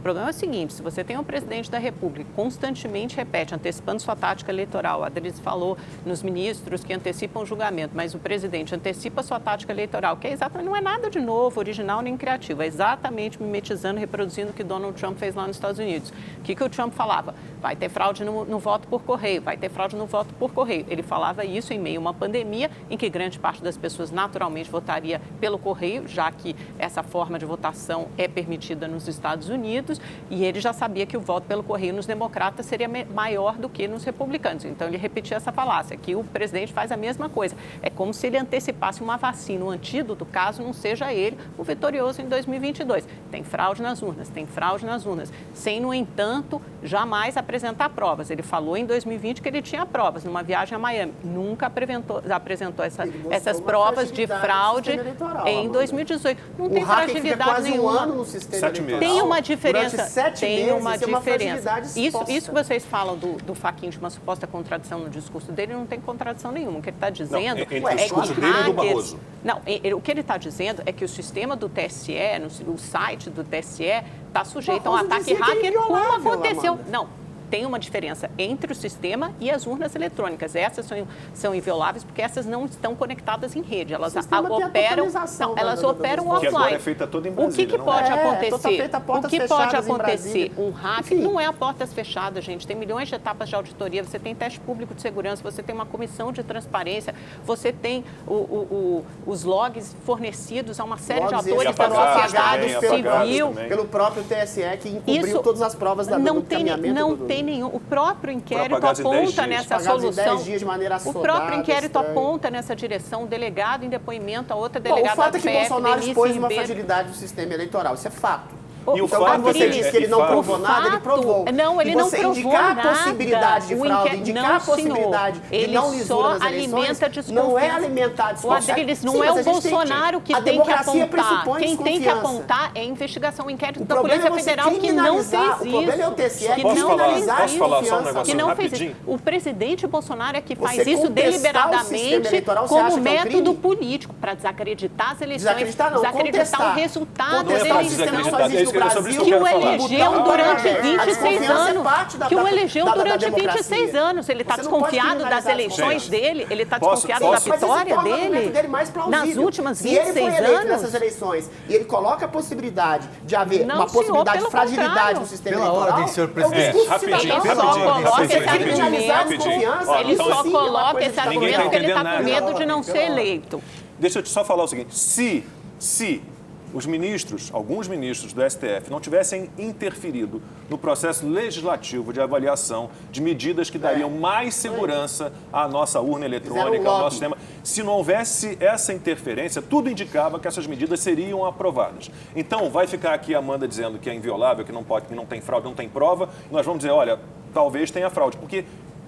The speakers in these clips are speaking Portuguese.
problema é o seguinte, se você tem um presidente da República que constantemente repete, antecipando sua tática eleitoral, a Adriles falou nos ministros que antecipam o julgamento, mas o presidente antecipa sua tática eleitoral, que é exatamente, não é nada de novo, original nem criativo, é exatamente mimetizando, reproduzindo o que Donald Trump fez lá nos Estados Unidos. O que o Trump falava? Vai ter fraude no voto por correio, vai ter fraude no voto por correio. Ele falava isso em meio a uma pandemia em que grande parte das pessoas naturalmente votaria pelo correio, já que essa forma de votação é permitida nos Estados Unidos, e ele já sabia que o voto pelo correio nos democratas seria maior do que nos republicanos. Então, ele repetia essa falácia, que o presidente faz a mesma coisa. É como se ele antecipasse uma vacina, um antídoto, caso não seja ele o vitorioso em 2022. Tem fraude nas urnas, tem fraude nas urnas, sem, no entanto, jamais apresentar provas. Ele falou em 2020 que ele tinha provas numa viagem a Miami. Nunca apresentou essas provas de fraude em 2018. Não tem fragilidade nenhuma. No sistema eleitoral. Tem uma diferença. Tem uma meses, diferença. Isso que vocês falam do Fachin de uma suposta contradição no discurso dele, não tem contradição nenhuma. O que ele está dizendo é que o discurso dele e do Barroso. Não, o que ele está dizendo é que o sistema do TSE, o site do TSE, está sujeito a um ataque hacker, como aconteceu. Não. Tem uma diferença entre o sistema e as urnas eletrônicas. Essas são invioláveis porque essas não estão conectadas em rede. Elas operam, elas operam offline. Que agora é feita toda em Brasília. O que pode acontecer? O que pode acontecer? Um hacker não é a portas fechadas, gente. Tem milhões de etapas de auditoria. Você tem teste público de segurança, você tem uma comissão de transparência, você tem os logs fornecidos a uma série de atores da sociedade civil. Pelo próprio TSE, que encobriu todas as provas da encaminhamento. Não tem nenhum. O próprio inquérito aponta nessa solução. 10 dias de maneira o próprio inquérito aponta nessa direção. O delegado em depoimento, a outra delegada. O fato é que Bolsonaro expôs uma fragilidade do sistema eleitoral. Isso é fato. E o então, quando você diz que ele não provou nada, ele provou. Não, ele não provou indicar nada. A possibilidade de fraude, indicar a possibilidade de não lisura nas eleições, não é alimentar a desconfiança. Não é o Bolsonaro que tem que apontar. Quem tem que apontar é a investigação, o inquérito da Polícia Federal que não fez isso. O problema é o TSE que posso falar só um negócio rapidinho? O presidente Bolsonaro é que faz isso deliberadamente como método político para desacreditar as eleições, desacreditar o resultado das eleições. Que o elegeu durante 26 anos. Que o elegeu durante 26 anos. Ele está desconfiado das eleições dele? Ele está desconfiado da vitória dele? Nas últimas 26 anos? Se ele foi eleito nessas eleições e ele coloca a possibilidade de haver uma possibilidade de fragilidade no sistema eleitoral... Pela ordem, senhor presidente. Rapidinho. Ele só coloca esse argumento porque ele está com medo de não ser eleito. Deixa eu só falar o seguinte. Se os ministros, alguns ministros do STF, não tivessem interferido no processo legislativo de avaliação de medidas que dariam mais segurança à nossa urna eletrônica, ao nosso sistema, se não houvesse essa interferência, tudo indicava que essas medidas seriam aprovadas. Então, vai ficar aqui a Amanda dizendo que é inviolável, que não pode, que não tem fraude, não tem prova, e nós vamos dizer, olha, talvez tenha fraude, porque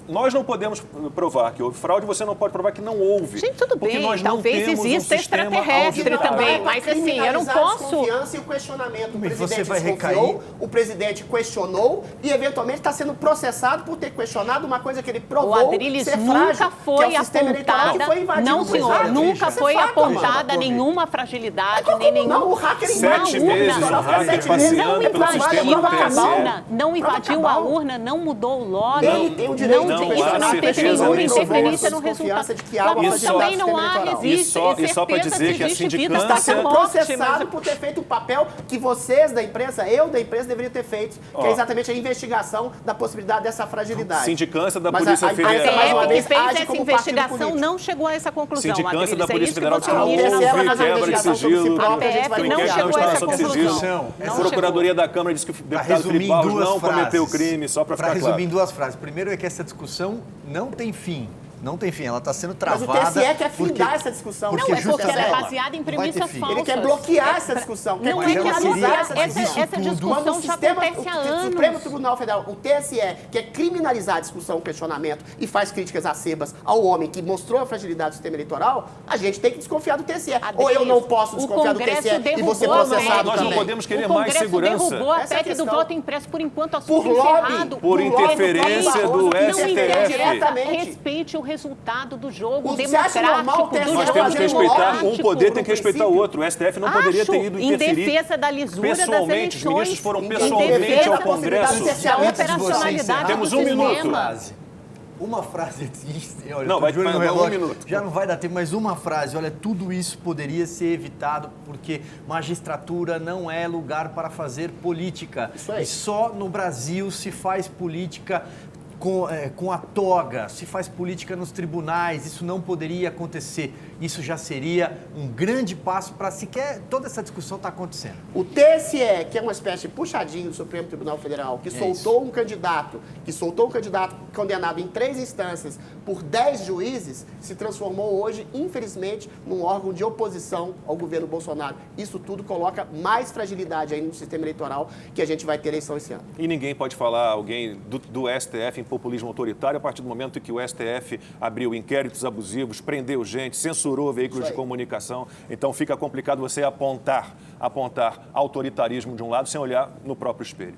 nós não podemos provar que houve fraude, você não pode provar que não houve. Gente, tudo bem, talvez exista extraterrestre também, mas assim, eu não posso... Confiança e o questionamento. O presidente vai recair. O presidente questionou e, eventualmente, está sendo processado por ter questionado uma coisa que ele provou o Adriles ser nunca frágil, foi que é o sistema eleitoral que foi invadido. Não, senhor, nunca foi apontada nenhuma fragilidade, nem nenhum... Não, o hacker 7 meses o hacker passeando pelo sistema do TSE. Não invadiu a urna, não mudou o log. Ele tem o direito isso não teve nenhuma interferência no resultado. Mas também não há resiste. E só para dizer que a sindicância... Está sendo processado por ter feito o papel que vocês da imprensa, eu da imprensa, deveriam ter feito, que é exatamente a investigação da possibilidade dessa fragilidade. Sindicância da Polícia Federal... A ATF que fez essa investigação não chegou a essa conclusão. Sindicância da Polícia Federal que não houve quebra de sigilo. A ATF não chegou a essa conclusão. A Procuradoria da Câmara disse que o deputado Felipe Barros não cometeu o crime, só para ficar claro. Para resumir em 2 frases. Primeiro é que essa discussão não tem fim. Não tem fim, ela está sendo travada. Mas o TSE quer findar essa discussão. Não, é porque ela é baseada em premissas falsas. Ele quer bloquear essa discussão. Não é que essa discussão já acontece há anos. O Supremo Tribunal Federal, o TSE, quer criminalizar a discussão, o questionamento e faz críticas acerbas ao homem que mostrou a fragilidade do sistema eleitoral, a gente tem que desconfiar do TSE. Ou eu não posso desconfiar do TSE e você processado nós não podemos querer mais segurança. O Congresso derrubou a PEC do voto impresso por enquanto, por lobby, por interferência do STF. Respeite o resultado do jogo Você acha normal o democrático, TSE do Nós jogo temos que respeitar, um poder tem que respeitar o princípio. outro. O STF não poderia ter ido em interferir defesa da lisura das pessoalmente. Os eleições, ministros foram em pessoalmente defesa ao Congresso. da Antes de vocês operacionalidade Temos do um minuto. sistema. Uma frase. Olha, Não, tô vai de olho no dar um relógio. minuto. Já não vai dar tempo, mas uma frase. Olha, tudo isso poderia ser evitado porque magistratura não é lugar para fazer política. Isso aí. E só no Brasil se faz política com a toga, se faz política nos tribunais, isso não poderia acontecer. Isso já seria um grande passo para sequer toda essa discussão está acontecendo. O TSE, que é uma espécie de puxadinho do Supremo Tribunal Federal, que soltou um candidato condenado em 3 instâncias por 10 juízes, se transformou hoje, infelizmente, num órgão de oposição ao governo Bolsonaro. Isso tudo coloca mais fragilidade aí no sistema eleitoral que a gente vai ter eleição esse ano. E ninguém pode falar alguém do STF em populismo autoritário a partir do momento que o STF abriu inquéritos abusivos, prendeu gente, censurou veículos de comunicação. Então fica complicado você apontar autoritarismo de um lado sem olhar no próprio espelho.